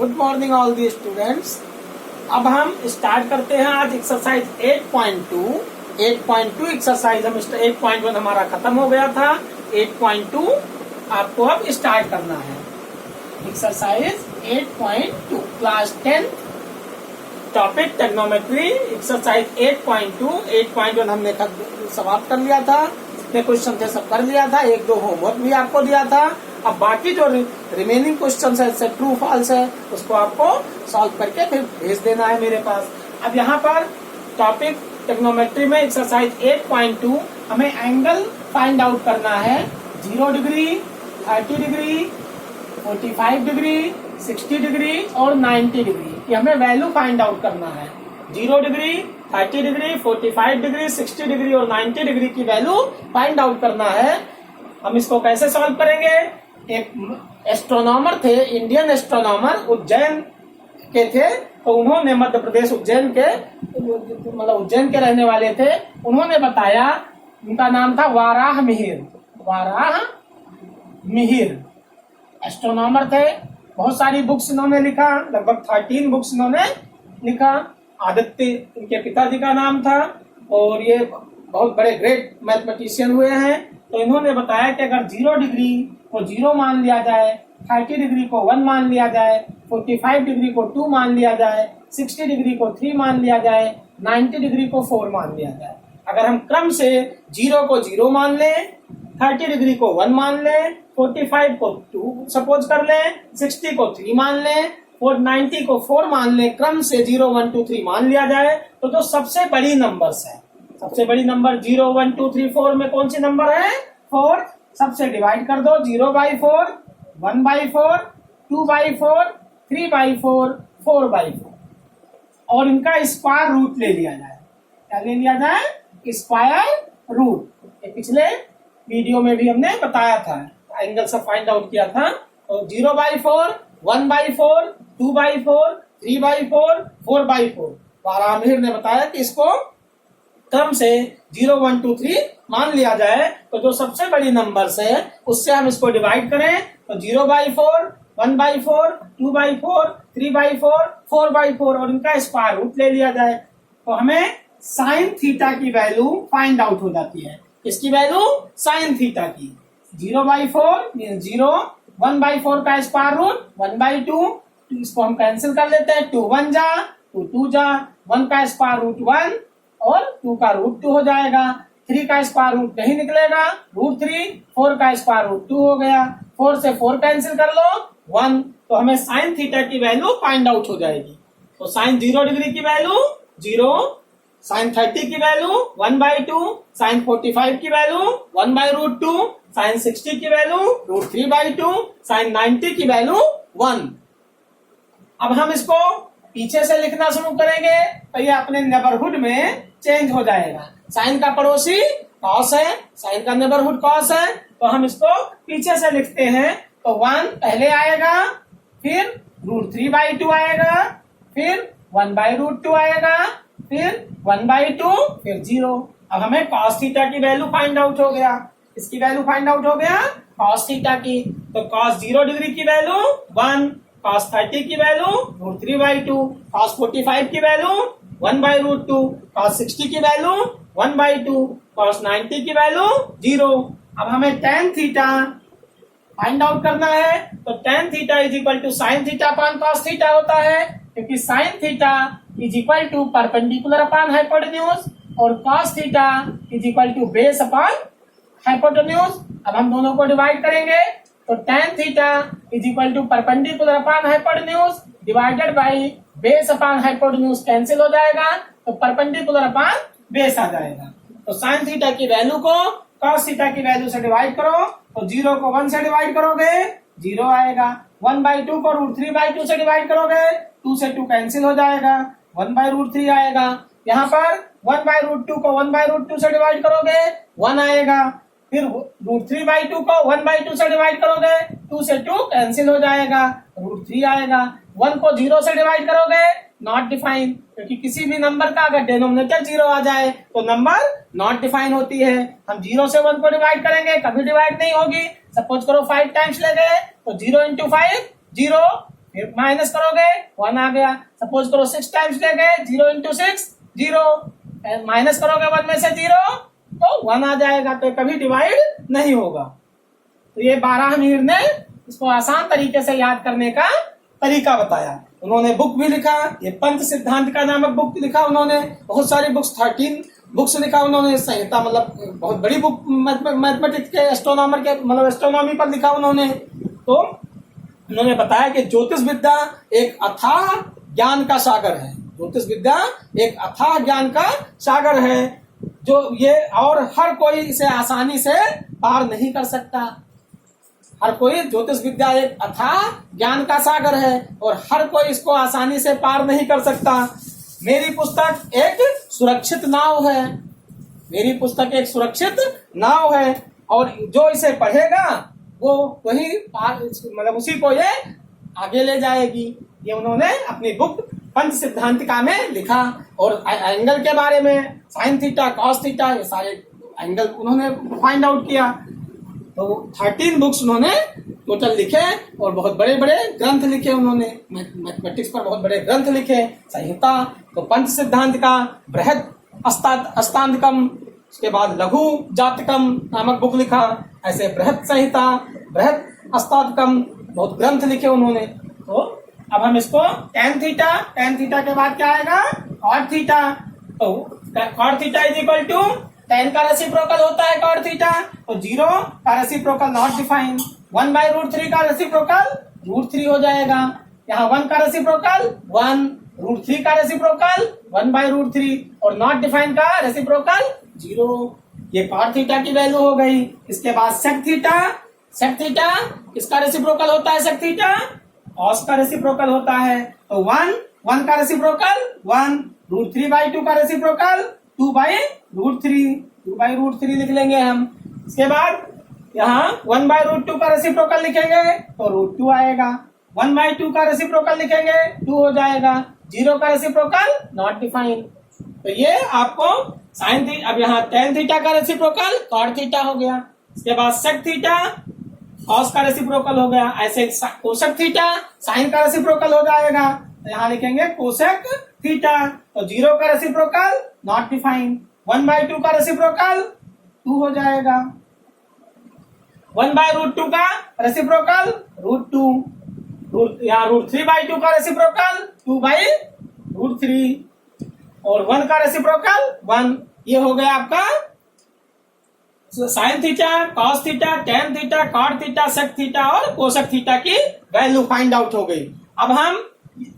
Good morning all the students. अब हम start करते हैं आज एक्सरसाइज 8.2। 8.2 एक्सरसाइज हम 8.1 हमारा खत्म हो गया था। 8.2 आपको अब स्टार्ट करना है। Exercise 8.2 class 10 topic टेक्नोमेट्री exercise 8.2। 8.1 हमने समाप्त कर लिया था। जितने क्वेश्चन थे सब कर लिया था। 1-2 होमवर्क भी आपको दिया था। अब बाकी जो रिमेनिंग क्वेश्चन है जैसे ट्रू फॉल्स है उसको आपको सॉल्व करके फिर भेज देना है मेरे पास। अब यहाँ पर टॉपिक टेक्नोमेट्री में एक्सरसाइज 8.2 हमें एंगल फाइंड आउट करना है। 0 डिग्री, 30 डिग्री, 45 डिग्री, 60 डिग्री और 90 डिग्री की हमें वैल्यू फाइंड आउट करना है। 0 डिग्री, 30 डिग्री, 45 डिग्री, 60 डिग्री और 90 डिग्री की वैल्यू फाइंड आउट करना है। हम इसको कैसे सॉल्व करेंगे? एक एस्ट्रोनॉमर थे, इंडियन एस्ट्रोनॉमर उज्जैन के थे। तो उन्होंने मध्य प्रदेश उज्जैन के मतलब उज्जैन के रहने वाले थे। उन्होंने बताया, उनका नाम था वाराह मिहिर। वाराह मिहिर एस्ट्रोनॉमर थे। बहुत सारी बुक्स इन्होंने लिखा, लगभग 13 बुक्स इन्होंने लिखा। आदित्य इनके पिताजी का नाम था और ये बहुत बड़े ग्रेट मैथमेटिशियन हुए हैं। तो इन्होंने बताया कि अगर 0 डिग्री को 0 मान लिया जाए, 30 डिग्री को 1 मान लिया जाए, 45 डिग्री को 2 मान लिया जाए, 60 डिग्री को 3 मान लिया जाए, 90 डिग्री को 4 मान लिया जाए। अगर हम क्रम से 0 को 0 मान लें, 30 डिग्री को 1 मान लें, 45 को 2 सपोज कर लें, 60 को 3 मान लें और 90 को 4 मान लें, क्रम से 0, 1, 2, 3 मान लिया जाए तो जो सबसे बड़ी नंबर्स है, सबसे बड़ी नंबर 0, 1, 2, 3, 4 में कौन सी नंबर है? 4। सबसे डिवाइड कर दो। 0/4, 1/4, 2/4, 3/4, 4/4 और इनका स्क्वायर रूट ले लिया जाए। क्या ले लिया जाए? Square root. पिछले वीडियो में भी हमने बताया था, एंगल से फाइंड आउट किया था। तो 0/4, 1/4, 2/4, 3/4, 4/4 वाराह मिहिर ने बताया कि इसको क्रम से 0, 1, 2, 3 मान लिया जाए तो जो सबसे बड़ी नंबर्स है उससे हम इसको डिवाइड करें तो 0/4, 1/4, 2/4, 3/4, 4/4 और इनका स्क्वायर रूट ले लिया जाए तो हमें साइन थीटा की वैल्यू फाइंड आउट हो जाती है। इसकी वैल्यू साइन थीटा की 0/4 मीन्स 0, 1/4 का स्क्वायर रूट 1/2, इसको हम कैंसिल कर लेते हैं। 2 1 जा, 2 2 जा, 1 का स्क्वायर रूट 1 और 2 का रूट 2 हो जाएगा। 3 का स्क्वायर रूट नहीं निकलेगा, √3, 4 का स्क्वायर रूट 2 हो गया। 4 से 4 कैंसिल कर लो 1, तो हमें साइन थीटा की वैल्यू फाइंड आउट हो जाएगी। तो साइन 0 डिग्री की वैल्यू 0, साइन 30 की वैल्यू 1/2, साइन 45 की वैल्यू 1/√2, साइन 60 की वैल्यू √3/2, साइन 90 की वैल्यू 1। अब हम इसको पीछे से लिखना शुरू करेंगे तो ये अपने नेबरहुड में चेंज हो जाएगा। साइन का पड़ोसी कॉस है, साइन का नेबरहुड कॉस है, तो हम इसको पीछे से लिखते हैं। तो 1 पहले आएगा, फिर √3/2 आएगा, फिर 1/√2 आएगा, फिर 1/2, फिर 0। अब हमें cos थीटा की वैल्यू फाइंड आउट हो गया। इसकी वैल्यू फाइंड आउट हो गया cos थीटा की। तो cos 0 डिग्री की वैल्यू 1, cos 30 की वैल्यू √3/2, cos 45 की वैल्यू 1/√2, cos 60 की वैल्यू 1/2, cos 90 की वैल्यू 0। अब हमें tan थीटा फाइंड आउट करना है तो tan theta is equal to sine theta upon cos theta होता है, क्योंकि sine theta is equal to perpendicular upon hypotenuse और cos theta is equal to base upon hypotenuse. अब हम दोनों को डिवाइड करेंगे तो tan theta is equal to perpendicular upon hypotenuse divided by base upon hypotenuse cancel हो जाएगा तो परपेंडिकुलर अपॉन बेस आ जाएगा। तो साइन थीटा की वैल्यू को cos थीटा की वैल्यू से डिवाइड करो तो 0 को 1 से डिवाइड करोगे 0 आएगा। 1/2 को √3/2 से डिवाइड करोगे 2 से 2 कैंसिल हो जाएगा, 1/√3 आएगा। यहाँ पर 1/√2 को 1/√2 से डिवाइड करोगे 1 आएगा। फिर √3/2 को 1/2 से डिवाइड करोगे 2 से 2 कैंसिल हो जाएगा, √3 आएगा। 1 को 0 से डिवाइड करोगे नॉट डिफाइन, क्योंकि किसी भी नंबर का अगर डिनोमिनेटर 0 आ जाए तो नंबर नॉट डिफाइन होती है। हम 0 से 1 को डिवाइड करेंगे कभी डिवाइड नहीं होगी। सपोज करो 5 टाइम्स ले गए तो 0 × 5 0, फिर माइनस करोगे 1 आ गया। सपोज करो 6 टाइम्स ले गए, 0 इंटू 6 0, माइनस करोगे 1 में से 0 तो 1 आ जाएगा, तो कभी डिवाइड नहीं होगा। तो ये बारहमीर ने इसको आसान तरीके से याद करने का तरीका बताया। उन्होंने बुक भी लिखा, ये पंच सिद्धांत का नामक बुक लिखा उन्होंने, बहुत सारी बुक्स 13 बुक्स लिखा उन्होंने, संहिता मतलब बहुत बड़ी बुक मैथमेटिक्स के एस्ट्रोनॉमर के मतलब एस्ट्रोनॉमी पर लिखा उन्होंने। तो उन्होंने बताया कि ज्योतिष विद्या एक अथाह ज्ञान का सागर है, ज्योतिष विद्या एक अथाह ज्ञान का सागर है, जो ये और हर कोई इसे आसानी से पार नहीं कर सकता। हर कोई, ज्योतिष विद्या एक अथाह ज्ञान का सागर है और हर कोई इसको आसानी से पार नहीं कर सकता। मेरी पुस्तक एक सुरक्षित नाव है, मेरी पुस्तक एक सुरक्षित नाव है, और जो इसे पढ़ेगा वो वही मतलब उसी को ये आगे ले जाएगी। ये उन्होंने अपनी बुक पंच सिद्धांतिका में लिखा। और एंगल के बारे में साइन थीटा, कॉस थीटा, ये सारे एंगल उन्होंने फाइंड आउट किया। तो 13 बुक्स उन्होंने टोटल लिखे और बहुत बड़े बड़े ग्रंथ लिखे उन्होंने, मैथमेटिक्स पर बहुत बड़े ग्रंथ लिखे। संहिता तो पंच सिद्धांत का, बृहद अष्टांगकम, उसके बाद लघु जातकम नामक बुक लिखा, ऐसे बृहद संहिता, बृहद अष्टांगकम, बहुत ग्रंथ लिखे उन्होंने। तो अब हम इसको tan थीटा के बाद क्या आएगा, cot थीटा। तो cot theta is equal to tan का रेसिप्रोकल होता है cot थीटा, तो 0 का रेसिप्रोकल नॉट डिफाइन, 1/√3 का रेसिप्रोकल √3 हो जाएगा। यहाँ 1 का रेसिप्रोकल 1, √3 का रेसिप्रोकल 1/√3 और नॉट डिफाइन का रेसिप्रोकल 0। ये cot थीटा की वैल्यू हो गई। इसके बाद sec थीटा इसका रेसिप्रोकल होता है sec थीटा, cos का रेसिप्रोकल होता है, तो 1 का रेसिप्रोकल 1, √3/2 का रेसिप्रोकल 2/√3 लिख लेंगे हम। इसके बाद यहाँ 1/√2 का रेसिप्रोकल लिखेंगे तो √2 आएगा, 1/2 का रेसिप्रोकल लिखेंगे 2 हो जाएगा, 0 का रेसिप्रोकल नॉट डिफाइन। तो ये आपको साइन थीटा, अब यहाँ tan थीटा का रेसिप्रोकल cot थीटा हो गया। इसके बाद sec थीटा cos का रेसिप्रोकल हो गया, ऐसे कोसेक थीटा साइन का रेसिप्रोकल हो जाएगा, तो यहाँ लिखेंगे कोसेक थीटा। तो 0 का रेसिप्रोकल नॉट डिफाइन, 1/2 का रेसिप्रोकल 2 हो जाएगा, 1/√2 का रेसिप्रोकल √2, यहाँ √3/2 का रेसिप्रोकल 2/√3 और 1 का रेसिप्रोकल 1। ये हो गया आपका sine theta, cos theta, tan theta, cot theta, sec theta और कोसेक थीटा की वैल्यू फाइंड आउट हो गई। अब हम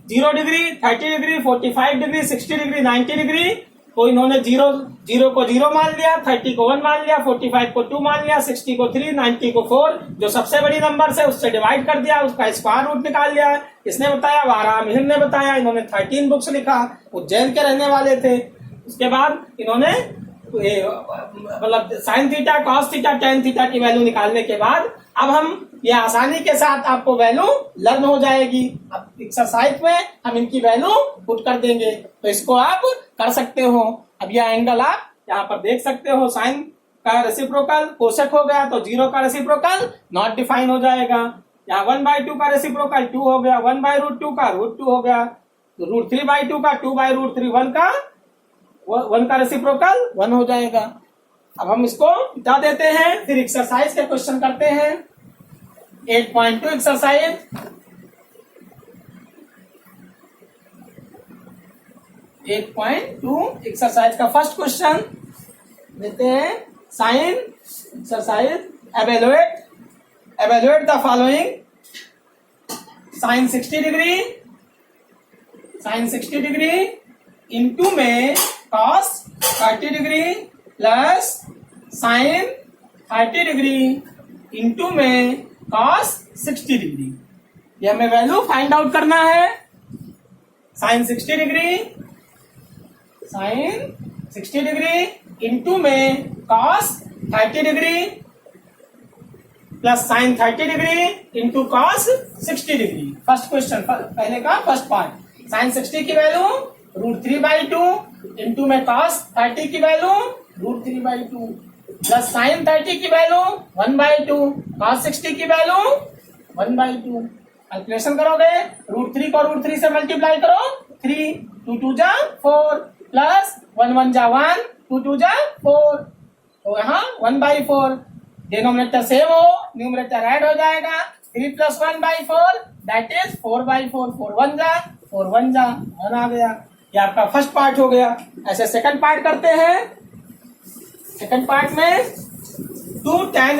0 degree, 30 degree, 45 degree, 60 degree, 90 degree को इन्होंने 0 को 0 मान लिया, 30 को 1 मान लिया, 45 को 2 मान लिया, 60 को 3, 90 को 4, जो सबसे बड़ी नंबर है उससे डिवाइड कर दिया, उसका स्क्वायर रूट निकाल लिया। इसने बताया, वारामिहिर ने बताया, इन्होंने 13 बुक्स लिखा, उज्जैन के रहने वाले थे। उसके बाद इन्होंने मतलब sine theta, cos theta, tan theta की वैल्यू निकालने के बाद अब हम ये आसानी के साथ आपको वैल्यू लर्न हो जाएगी। अब एक्सरसाइज में हम इनकी वैल्यू पुट कर देंगे, तो इसको आप कर सकते हो। अब यह एंगल आप यहाँ पर देख सकते हो, साइन का रेसिप्रोकल कोसेक हो गया तो 0 का रेसिप्रोकल नॉट डिफाइन हो जाएगा। यहाँ 1/2 का रेसिप्रोकल 2 हो गया, 1/√2 का √2 हो गया, तो √3/2 का 2/√3, 1 का रेसिप्रोकल 1 हो जाएगा। अब हम इसको मिटा देते हैं, फिर एक्सरसाइज के क्वेश्चन करते हैं। 8.2 एक्सरसाइज, एक्सरसाइज का फर्स्ट क्वेश्चन देते हैं। Sine exercise, evaluate the following. Sine 60 degree into में cos 30 degree plus sine 30 degree into में cos 60 डिग्री, ये हमें वैल्यू फाइंड आउट करना है। साइन 60 डिग्री इंटू में cos 30 degree plus sine 30 degree into cos 60 degree. First question, पहले का first part, sign 60 की वैल्यू √3/2 इंटू में cos 30 की वैल्यू √3/2 प्लस साइन 30 की वैल्यू 1/2, cos 60 की वैल्यू 1/2। कैलकुलेशन करोगे, √3 को √3 से मल्टीप्लाई करो, 3, 2 2 जा 4 प्लस 1 1 जा 1, 2 2 जा 4, तो यहाँ 1/4, डिनोमिनेटर सेम हो, न्यूमरेटर ऐड हो जाएगा, 3 + 1/4 दैट इज 4/4, 4 1 जा 1 आ गया। ये आपका फर्स्ट पार्ट हो गया। ऐसे सेकंड पार्ट करते हैं। सेकंड पार्ट में 2 tan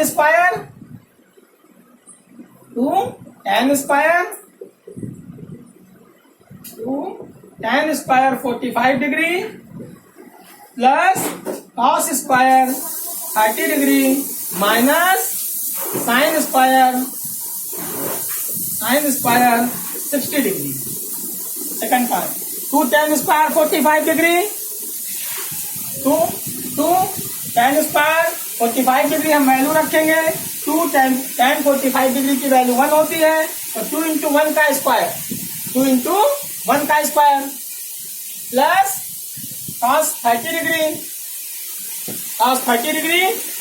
square 45 degree plus cos square 30 degree minus sin square 60 degree. Second part 2 tan square 45 degree, 2 tan square 45 degree हम वैल्यू रखेंगे। 2 tan 45 डिग्री की वैल्यू 1 होती है, तो 2 इंटू 1 का स्क्वायर, 2 इंटू 1 का स्क्वायर प्लस cos 30 डिग्री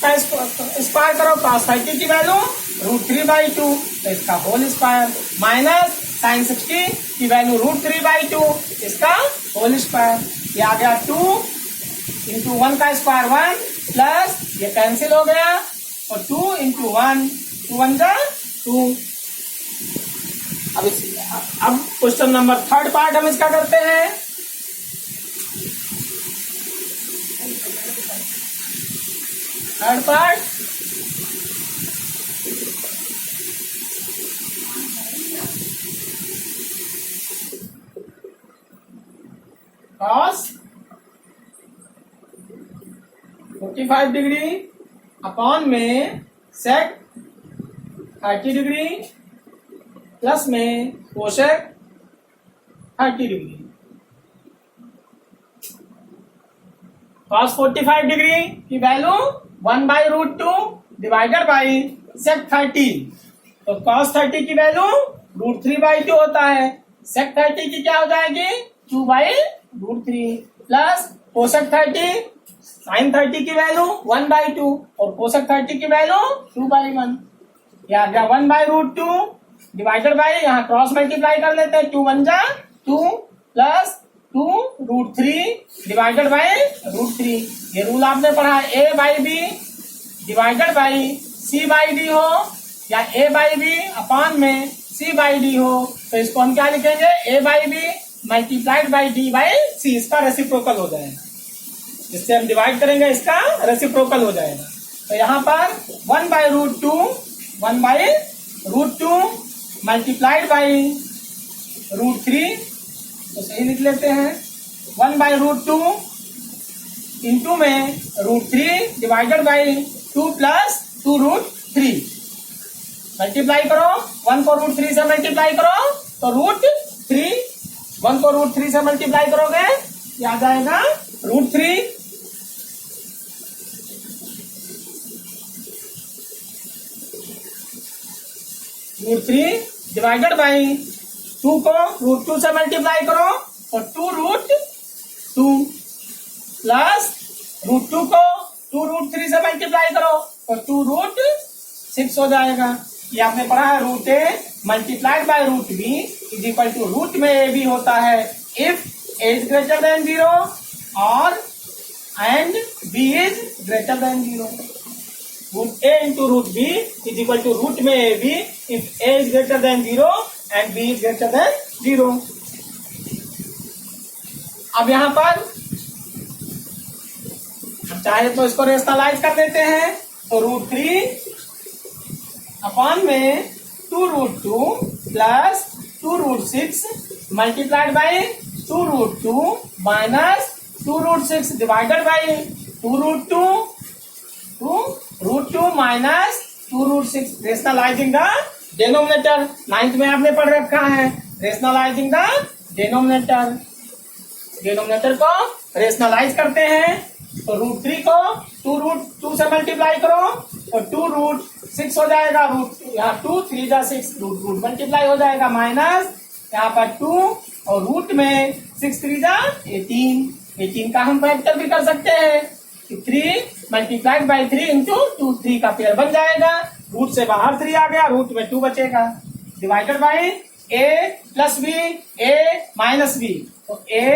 का स्क्वायर करो, cos 30 की वैल्यू √3/2, तो इसका होल स्क्वायर माइनस sin 60 की वैल्यू √3/2, इसका होल स्क्वायर। ये आ गया 2 इंटू 1 का स्क्वायर 1 प्लस ये कैंसिल हो गया, और 2 इंटू 1, 2 1 जा 2। अब क्वेश्चन नंबर थर्ड पार्ट हम इसका करते हैं। Third part cos 45 degree upon में sec 30 डिग्री प्लस में cosec 30 डिग्री। cos 45 डिग्री की वैल्यू 1/√2 डिवाइडेड बाई sec 30, तो cos 30 की वैल्यू √3/2 होता है, sec 30 की क्या हो जाएगी 2/√3 प्लस cosec 30 sin 30 की वैल्यू 1/2 और cosec 30 की वैल्यू 2/1। या गया 1/√2 डिवाइडेड बाई, यहाँ क्रॉस मल्टीप्लाई कर लेते हैं, 2 1 जा 2 प्लस 2√3 डिवाइडेड बाई √3। ये रूल आपने पढ़ा है, a/b डिवाइडेड बाई c/d हो या a/b अपॉन में c/d हो, तो इसको हम क्या लिखेंगे a/b मल्टीप्लाइड बाई d/c, इसका रेसिप्रोकल हो जाएगा। जिससे हम डिवाइड करेंगे इसका रेसिप्रोकल हो जाएगा। तो यहाँ पर 1/√2 मल्टीप्लाइड बाई √3, तो सही लिख लेते हैं, 1/√2 इंटू में √3 डिवाइडेड बाई 2 प्लस 2√3। मल्टीप्लाई करो, 1 को √3 से मल्टीप्लाई करो तो √3, 1 को √3 से मल्टीप्लाई करोगे ये आ जाएगा √3 डिवाइडेड बाई 2 को √2 से मल्टीप्लाई करो और 2√2 प्लस √2 को 2√3 से मल्टीप्लाई करो तो 2√6 हो जाएगा। ये आपने पढ़ा है √a multiplied by √b is equal to root में a भी होता है if a is greater than 0 और and b is greater than 0। Root a into root b is equal to root में a b if a is greater than 0 and b is greater than 0। अब यहां पर चाहे तो इसको rationalise कर देते हैं तो √3 अपॉन में 2√2 plus 2√6 multiplied by 2√2 minus 2√6 divided by 2√2 √2 minus 2√6 rationalising the denominator. 9th में आपने पढ़ रखा है रेशनलाइजिंग द डिनोमिनेटर। डिनोमिनेटर को रेशनलाइज करते हैं तो √3 को 2√2 से मल्टीप्लाई करो और 2√6 हो जाएगा। यहाँ 2 3 जा 6 रूट मल्टीप्लाई हो जाएगा माइनस यहाँ पर 2 और रूट में 6 3 जा 18 का हम फैक्टर भी कर सकते हैं। 3 मल्टीप्लाइड बाई 3 इंटू 2 3 का पेयर बन जाएगा। रूट से बाहर 3 आ गया, रूट में 2 बचेगा। Divided by a plus b a minus b. तो a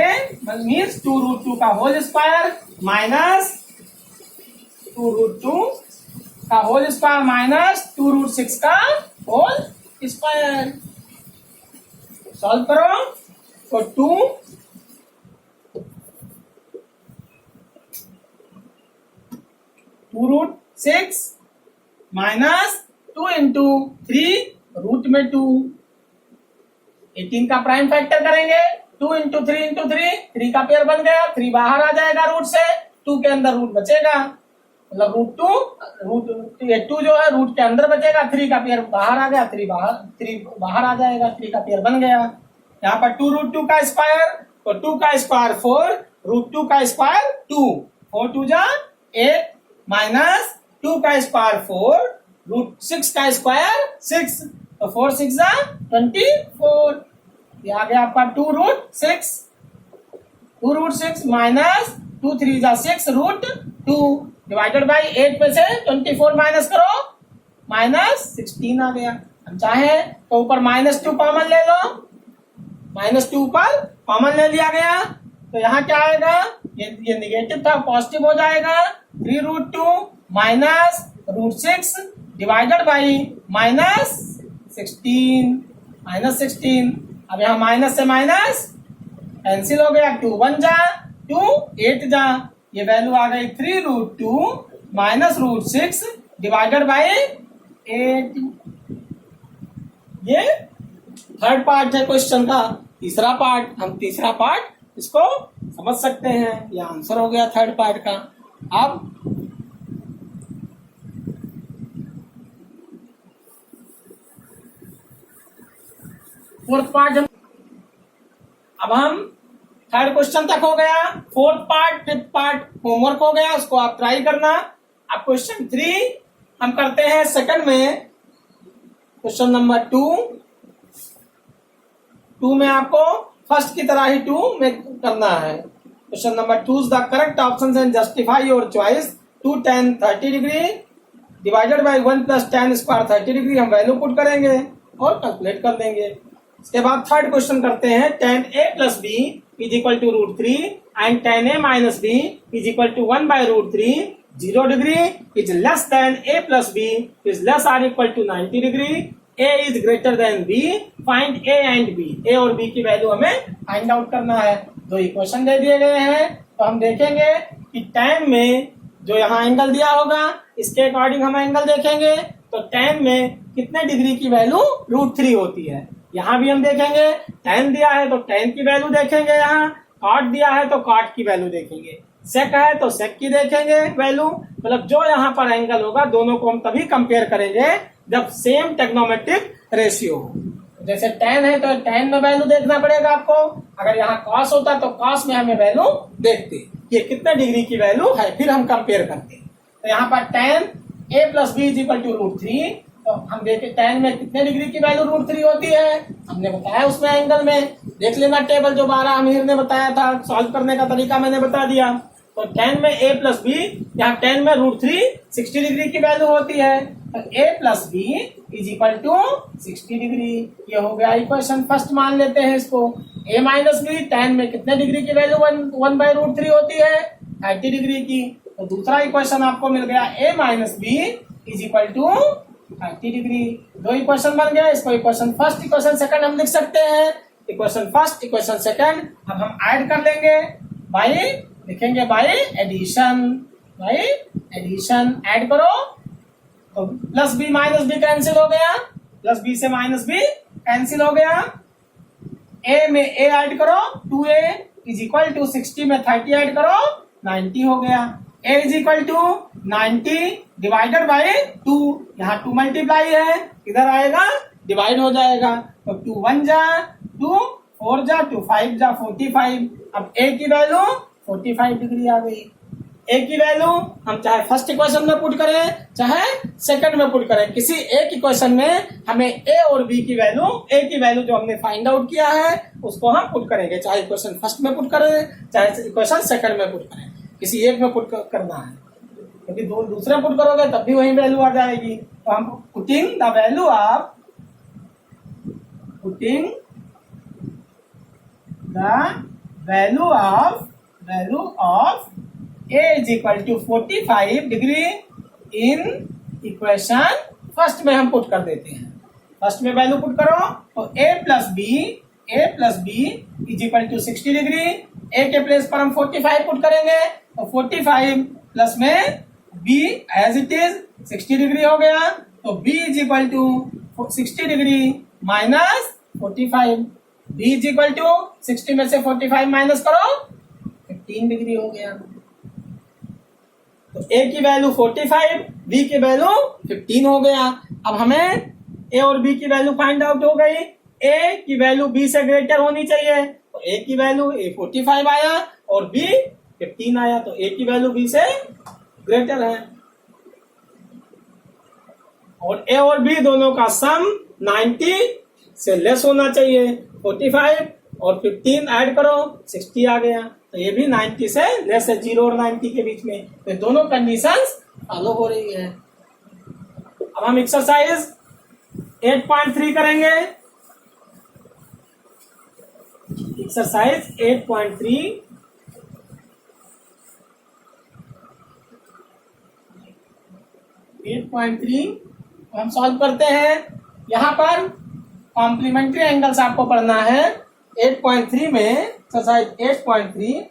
मीन्स 2√2 का होल स्क्वायर माइनस 2√2 का होल स्क्वायर माइनस 2√6 का होल स्क्वायर। सॉल्व करो तो 2√6 माइनस 2 इंटू 3 रूट में 2, 18 का प्राइम फैक्टर करेंगे 2 इंटू 3 इंटू 3 का पेयर बन गया, 3 बाहर आ जाएगा रूट से, 2 के अंदर रूट बचेगा, मतलब √2 जो है रूट के अंदर बचेगा, 3 का पेयर बाहर आ गया, 3 बाहर आ जाएगा, 3 का पेयर बन गया। यहाँ पर 2√2 का स्क्वायर, तो 2 का स्क्वायर 4, √2 का स्क्वायर 2, 4 2 जा 8 माइनस 2 का स्क्वायर 4, √6 का स्क्वायर 6, तो 4 6 जा 24। ये आ गया आपका 2√6 माइनस 2 3 जा 6 √2 डिवाइडेड बाई 8 में से 24 माइनस करो, माइनस 16 आ गया। हम चाहे तो ऊपर -2 कॉमन ले लो, -2 ऊपर कॉमन ले लिया गया, तो यहाँ क्या आएगा, ये निगेटिव था पॉजिटिव हो जाएगा, 3√2 माइनस √6 डिवाइडेड बाई -16। अब यहाँ माइनस से माइनस कैंसिल हो गया, 2 1 जा 2 8 जा, ये वैल्यू आ गई 3√2 माइनस √6 डिवाइडेड बाई 8। ये थर्ड पार्ट है क्वेश्चन का। तीसरा पार्ट, हम तीसरा पार्ट इसको समझ सकते हैं, ये आंसर हो गया थर्ड पार्ट का। अब फोर्थ पार्ट, अब हम थर्ड क्वेश्चन तक हो गया, fourth part fifth part homework हो गया, उसको आप ट्राई करना। अब क्वेश्चन 3 हम करते हैं सेकंड में, क्वेश्चन नंबर 2 में आपको फर्स्ट की तरह ही 2 में करना है। Question number 2 the correct option and justify your choice. 2 tan 30 degree divided by 1 plus tan square 30 degree, हम वैल्यू पुट करेंगे और कैलकुलेट कर देंगे। इसके बाद थर्ड क्वेश्चन करते हैं, tan a plus b is equal to √3 and tan a minus b is equal to 1 by √3, 0 degree is less than a plus b is less or equal to 90 degree, a is greater than b, find a and b। a और b की value हमें find out करना है। दो equation दे दिए गए हैं, तो हम देखेंगे कि tan में जो यहाँ एंगल दिया होगा इसके अकॉर्डिंग हम एंगल देखेंगे, तो tan में कितने डिग्री की वैल्यू √3 होती है। यहाँ भी हम देखेंगे, tan दिया है तो tan की वैल्यू देखेंगे, यहाँ cot दिया है तो cot की वैल्यू देखेंगे, sec है तो sec की देखेंगे वैल्यू। मतलब जो यहाँ पर एंगल होगा दोनों को हम तभी कंपेयर करेंगे जब सेम टेक्नोमेट्रिक रेशियो हो। जैसे tan है तो tan में वैल्यू देखना पड़ेगा आपको, अगर यहाँ cos होता तो cos में हमें वैल्यू देखते ये कितने डिग्री की वैल्यू है, फिर हम कंपेयर करते। तो यहाँ पर tan a plus b is equal to √3, तो हम देखें tan में कितने डिग्री की वैल्यू √3 होती है, हमने बताया उसमें एंगल में, देख लेना टेबल जो 12 अमीर ने बताया था, सॉल्व करने का तरीका मैंने बता दिया। तो tan में a प्लस बी, यहाँ tan में √3 60 डिग्री की वैल्यू होती है, तो a plus b is equal to 60 degree. ये हो गया इक्वेशन फर्स्ट, मान लेते हैं इसको। a माइनस बी, tan में कितने डिग्री की वैल्यू 1 बाई √3 होती है, 30 डिग्री की। तो दूसरा इक्वेशन आपको मिल गया a minus b is equal to 30 degree. दो इक्वेशन बन गए, इसको इक्वेशन फर्स्ट इक्वेशन सेकंड हम लिख सकते हैं, इक्वेशन फर्स्ट इक्वेशन सेकंड। अब हम ऐड कर लेंगे बाई, लिखेंगे बाई एडिशन, ऐड करो तो plus b minus b cancel हो गया, प्लस बी से माइनस बी कैंसिल हो गया, a में a ऐड करो 2a इज इक्वल टू 60 में 30 ऐड करो 90 हो गया, a is equal to 90 divided by 2, यहाँ 2 मल्टीप्लाई है, इधर आएगा डिवाइड हो जाएगा, तो 2 1 जा 2, 4 जा 2, 5 जा 45। अब a की वैल्यू 45 डिग्री आ गई। a की वैल्यू हम चाहे फर्स्ट इक्वेशन में पुट करें चाहे सेकंड में पुट करें, किसी एक इक्वेशन में हमें a और b की वैल्यू, a की वैल्यू जो हमने फाइंड आउट किया है उसको हम पुट करेंगे, चाहे इक्वेशन फर्स्ट में पुट करें चाहे इक्वेशन सेकंड में पुट करें, किसी एक में पुट करना है, क्योंकि दूसरे पुट करोगे तब भी वही वैल्यू आ जाएगी। तो हम putting the value of putting the value of a is equal to 45 degree in equation first में हम पुट कर देते हैं। फर्स्ट में वैल्यू पुट करो तो a plus b is equal to 60 degree. a के प्लेस पर हम 45 पुट करेंगे तो 45 प्लस में b as it is 60 degree हो गया। तो b is equal to 60 degree minus 45। b is equal to 60 में से 45 माइनस करो 15 डिग्री हो गया। तो a की वैल्यू 45, b की वैल्यू 15 हो गया। अब हमें a और b की वैल्यू फाइंड आउट हो गई। a की वैल्यू b से ग्रेटर होनी चाहिए तो a की वैल्यू 45 आया और b 15 आया, तो a की वैल्यू b से ग्रेटर है। और a और b दोनों का सम 90 से लेस होना चाहिए। 45 और 15 ऐड करो 60 आ गया, तो ये भी 90 से लेस है, 0 और 90 के बीच में। तो दोनों कंडीशंस फॉलो हो रही है। अब हम एक्सरसाइज 8.3 करेंगे। एक्सरसाइज 8.3 हम सॉल्व करते हैं। यहाँ पर कॉम्प्लीमेंट्री एंगल्स आपको पढ़ना है। 8.3 में exercise 8.3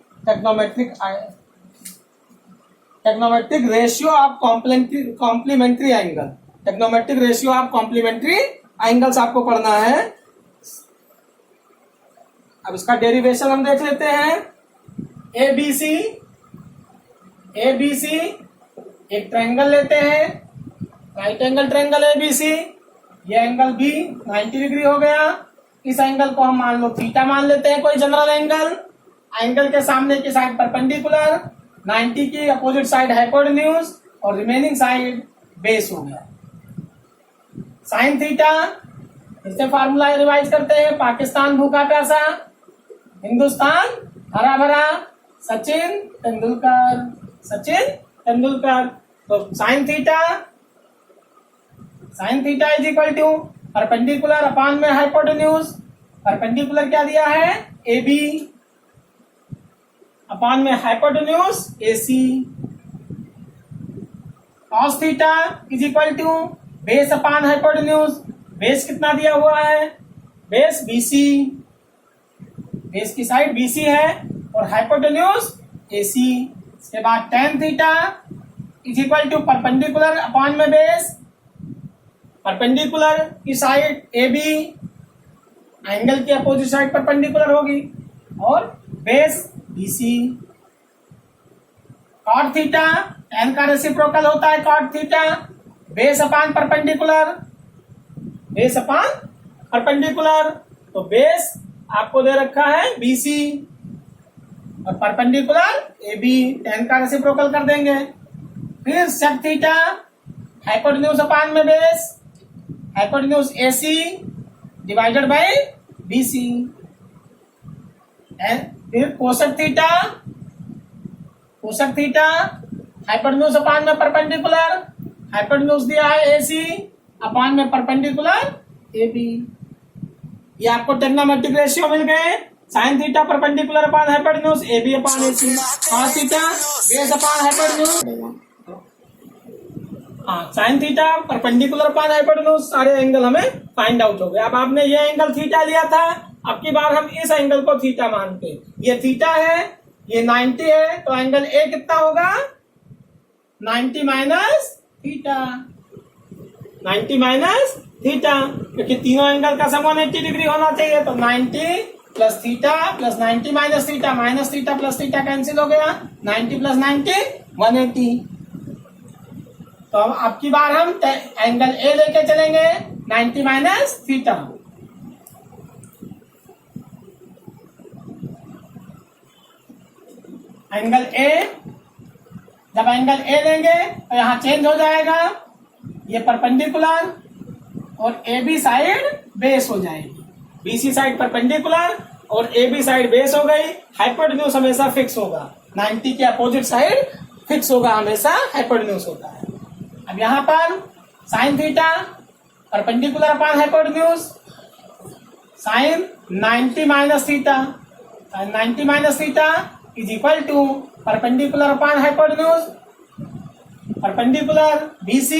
trigonometric ratio of complementary angle. Trigonometric ratio of complementary angles आपको पढ़ना है। अब इसका डेरिवेशन हम देख लेते हैं। ABC एक ट्रायंगल लेते हैं, राइट एंगल ट्रायंगल ABC। ये एंगल B 90 डिग्री हो गया। इस एंगल को हम मान लो थीटा मान लेते हैं, कोई जनरल एंगल। एंगल के सामने की साइड परपेंडिकुलर, 90 की अपोजिट साइड हाइपोटेन्यूज और रिमेनिंग साइड बेस हो गया। साइन थीटा, इससे फार्मूला रिवाइज करते हैं। पाकिस्तान भूखा प्यासा, हिंदुस्तान हरा भरा, सचिन तेंदुलकर। तो sine theta is equal to perpendicular upon में हाइपोटेन्यूज। परपेंडिकुलर क्या दिया है AB अपॉन में hypotenuse AC। Cos theta is equal to base upon hypotenuse. Base कितना दिया हुआ है, बेस BC, बेस की साइड BC है और हाइपोटेन्यूज AC। इसके बाद tan theta is equal to perpendicular upon में बेस। परपेंडिकुलर की साइड AB, एंगल की अपोजिट साइड परपेंडिकुलर होगी और base BC। Cot theta, tan का रेसिप्रोकल होता है cot theta. Base upon perpendicular, तो बेस आपको दे रखा है BC और परपेंडिकुलर AB, tan का रेसिप्रोकल कर देंगे। फिर सेक थीटा, हाइपोटेन्यूज अपॉन में base, hypotenuse AC divided by BC। फिर कोसेक थीटा, हाइपोटेन्यूज अपॉन में परपेंडिकुलर, हाइपोटेन्यूज दिया है AC अपॉन में परपेंडिकुलर AB। ये आपको टेक्नोमेट्रिक रेशियो मिल गए। Sine theta perpendicular upon hypotenuse AB upon AC। Cos theta base upon hypotenuse, sign theta perpendicular upon hypotenuse. सारे एंगल हमें फाइंड आउट हो गए। अब आपने ये एंगल थीटा लिया था, अब की बार हम इस एंगल को थीटा मानते हैं। ये थीटा है, ये 90 है, तो एंगल A कितना होगा 90 माइनस थीटा, क्योंकि तीनों एंगल का सम 180 डिग्री होना चाहिए। तो 90 plus theta plus 90 minus theta plus theta cancel हो गया। 90 प्लस 90 180। तो अब की बार हम एंगल A लेके चलेंगे 90 माइनस थीटा। एंगल A, जब एंगल A लेंगे तो यहां चेंज हो जाएगा, ये परपेंडिकुलर और AB साइड बेस हो जाएगी। BC साइड परपेंडिकुलर और AB साइड बेस हो गई। हाइपोटेन्यूज हमेशा फिक्स होगा, 90 के अपोजिट साइड फिक्स होगा, हमेशा हाइपोटेन्यूज होता है। अब यहाँ पर sine theta perpendicular upon hypotenuse, sine 90 minus theta, sine 90 minus theta is equal to perpendicular upon hypotenuse, perpendicular BC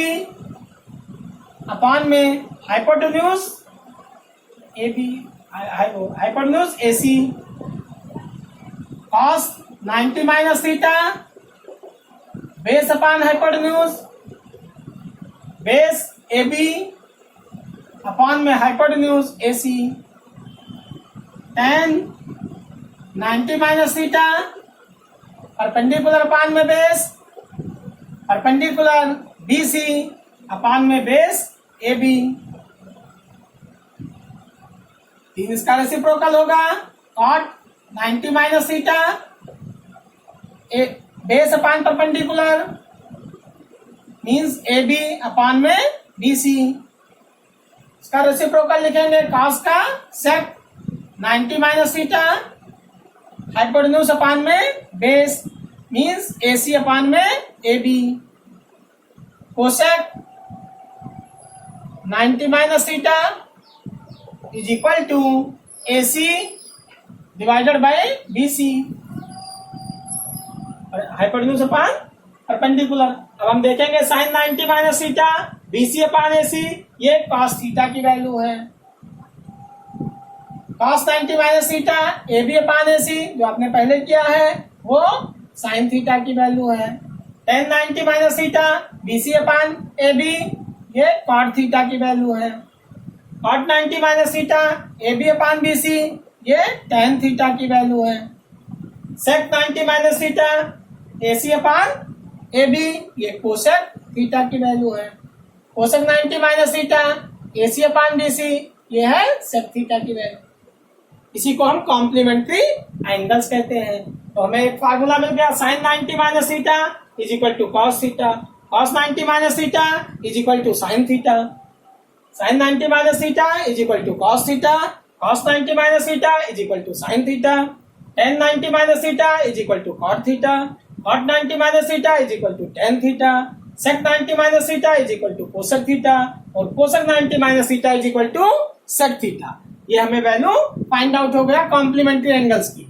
upon में hypotenuse AB, hypotenuse AC, cos 90 minus theta base upon hypotenuse, base AB upon में hypotenuse AC, tan 90 minus theta perpendicular upon में base, perpendicular BC upon में base AB, तीन इसका reciprocal होगा cot 90 minus theta base upon perpendicular means AB upon में BC, इसका reciprocal लिखेंगे cos का sec 90 minus theta hypotenuse upon में बेस मीन्स AC अपॉन में AB, cosec 90 minus theta is equal to AC divided by BC, hypotenuse upon perpendicular. अब हम देखेंगे sine 90 minus theta BC upon AC, ये cos theta की value है, cos 90 minus theta AB upon AC जो आपने पहले किया है वो साइन थीटा की वैल्यू है, tan 90 minus theta BC upon AB ये cot थीटा की वैल्यू है, cot 90 minus theta AB upon BC ये tan थीटा की वैल्यू है, sec 90 minus theta AC upon AB ये कोसेक थीटा की वैल्यू है, cosec 90 minus theta AC upon BC ये है sec थीटा की वैल्यू। इसी को हम कॉम्प्लीमेंट्री एंगल्स कहते हैं। तो हमें एक फार्मूला मिल गया sine 90 minus theta is equal to cos theta, cos 90 minus theta is equal to sine theta, sine 90 minus theta is equal to cos theta, cos 90 minus theta is equal to sine theta, tan 90 minus theta is equal to cot theta, cot 90 minus theta is equal to tan theta, sec 90 minus theta is equal to cosec theta और cosec 90 minus theta is equal to sec theta. ये हमें value find out हो गया complementary angles की।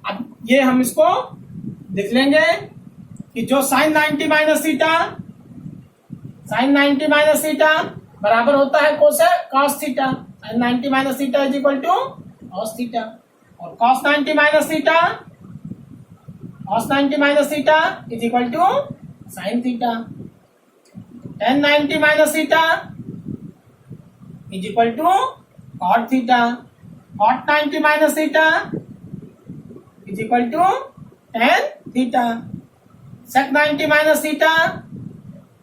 अब ये हम इसको लिख लेंगे कि जो sine 90 minus theta, sine 90 minus theta बराबर होता है cos theta, sine 90 minus theta is equal to cos theta और cos 90 minus theta, cos 90 minus theta is equal to sine theta, tan 90 minus theta is equal to cot theta, cot 90 minus theta is equal to tan theta, sec 90 minus theta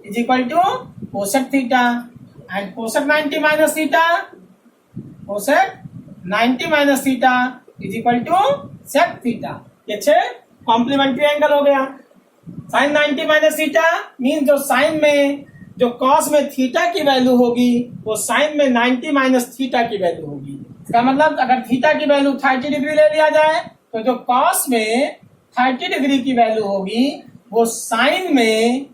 is equal to cosec theta and cosec 90 minus theta, cosec 90 minus theta is equal to sec theta. ये 6 complementary angle हो गया। Sine 90 minus theta mean जो sine में जो cos में theta की value होगी वो साइन में 90 माइनस थीटा की वैल्यू होगी। इसका मतलब अगर थीटा की वैल्यू 30 डिग्री ले लिया जाए तो जो कॉस में 30 डिग्री की वैल्यू होगी वो साइन में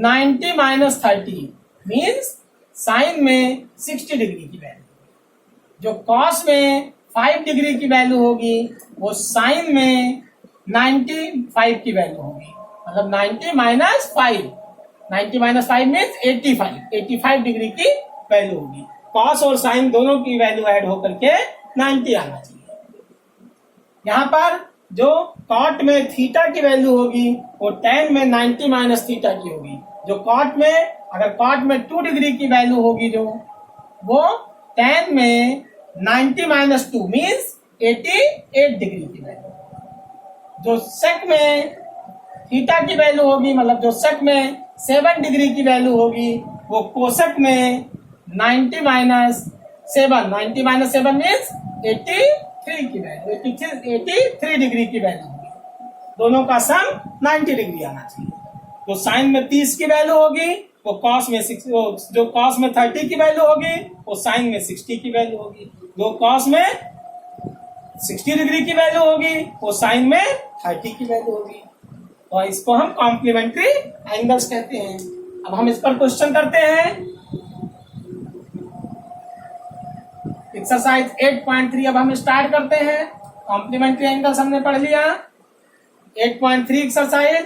90 माइनस 30 मीन्स साइन में 60 डिग्री की वैल्यू, जो कॉस में 5 डिग्री की वैल्यू होगी वो साइन में 95 की वैल्यू होगी, मतलब 90 माइनस 5, 90 माइनस 5 मीन्स 85 डिग्री की वैल्यू होगी। कॉस और साइन दोनों की वैल्यू ऐड होकर के 90 आना चाहिए। यहाँ पर जो कॉट में थीटा की वैल्यू होगी वो tan में 90 माइनस थीटा की होगी, जो कॉट में अगर कॉट में 2 डिग्री की वैल्यू होगी जो वो tan में 90 माइनस 2 मीन्स 88 डिग्री की वैल्यू, जो सेक में थीटा की वैल्यू होगी मतलब जो सेक में 7 डिग्री की वैल्यू होगी वो कोसेक में 90 माइनस 7 मीन्स 83 की वैल्यू, 83 डिग्री की वैल्यू होगी। दोनों का सम 90 डिग्री आना चाहिए। तो साइन में 30 की वैल्यू होगी वो कॉस में 6, जो कॉस में 30 की वैल्यू होगी वो साइन में 60 की वैल्यू होगी, जो कॉस में 60 डिग्री की वैल्यू होगी वो साइन में 30 की वैल्यू होगी। तो इसको हम कॉम्प्लीमेंट्री एंगल्स कहते हैं। अब हम इस पर क्वेश्चन करते हैं। एक्सरसाइज 8.3 अब हम स्टार्ट करते हैं। कॉम्प्लीमेंट्री एंगल्स हमने पढ़ लिया। 8.3 एक्सरसाइज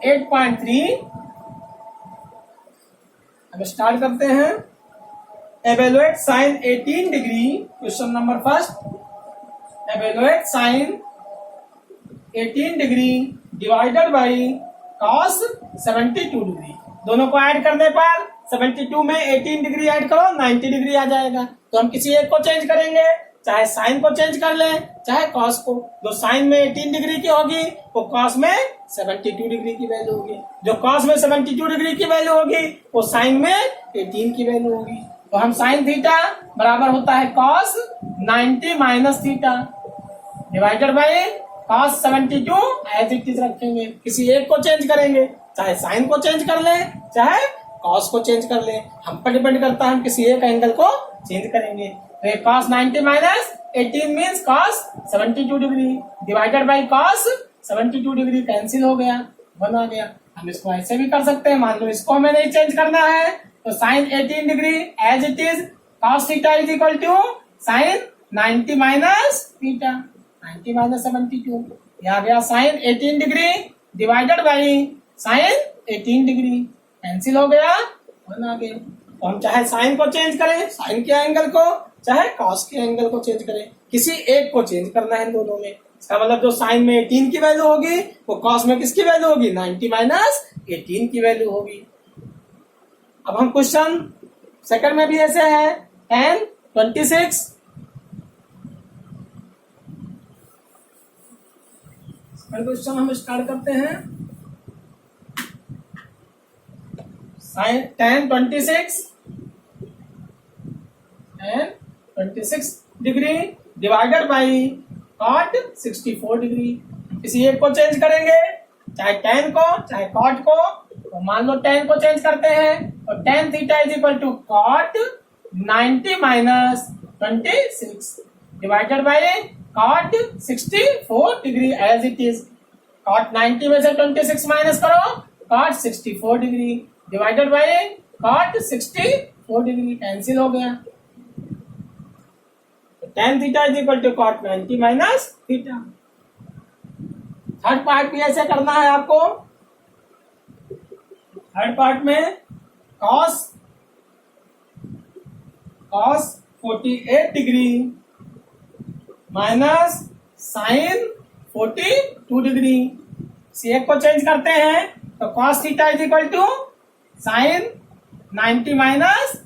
8.3 हम स्टार्ट करते हैं। Evaluate sine 18 degree. Question number first, evaluate sine 18 degree divided by cos 72 degree. दोनों को ऐड करने पर 72 में 18 डिग्री ऐड करो 90 डिग्री आ जाएगा। तो हम किसी एक को चेंज करेंगे, चाहे साइन को चेंज कर लें चाहे कॉस को। जो साइन में 18 डिग्री की होगी वो कॉस में 72 डिग्री की वैल्यू होगी। जो कॉस में 72 डिग्री की वैल्यू होगी वो साइन में 18 की वैल्यू होगी। तो हम साइन थीटा बराबर होता है cos 90 minus theta divided by cos 72 as it is रखेंगे। किसी एक को चेंज करेंगे, चाहे साइन को चेंज कर ले चाहे कॉस को चेंज कर ले। हम पर डिपेंड करता है हम किसी एक एंगल को चेंज करेंगे। तो cos 90 minus 18 means cos 72 degree divided by cos 72 degree cancel हो गया, 1 आ गया। हम इसको ऐसे भी कर सकते हैं, मान लो इसको हमें नहीं चेंज करना है तो sine 18 degree as it is cos theta is equal to sine 90 minus theta 90 minus 72। यह आ गया sine 18 degree divided by sine 18 degree cancel हो गया, 1 आ गया। तो हम चाहे साइन को चेंज करें, साइन के एंगल को, चाहे कॉस के एंगल को चेंज करें, किसी एक को चेंज करना है दोनों में। इसका मतलब जो साइन में 18 की वैल्यू होगी वो कॉस में किसकी वैल्यू होगी 90 माइनस 18 की वैल्यू होगी। अब हम क्वेश्चन सेकंड में भी ऐसे है 10 26 क्वेश्चन हम स्टार्ट करते हैं। Sine 10 26 degree divided by cot 64 degree. किसी एक को चेंज करेंगे, चाहे tan को चाहे कॉट को। तो मान लो tan को चेंज करते हैं तो tan theta is equal to cot 90 minus 26 divided by cot 64 degree as it is. Cot 90 में से 26 माइनस करो, cot 64 degree divided by cot 64 degree cancel हो गया। tan theta is equal to cot 90 minus theta. Third part भी ऐसे करना है आपको। थर्ड पार्ट में cos 48 degree minus sine 42 degree. सी एक को चेंज करते हैं तो cos theta is equal to sine 90 minus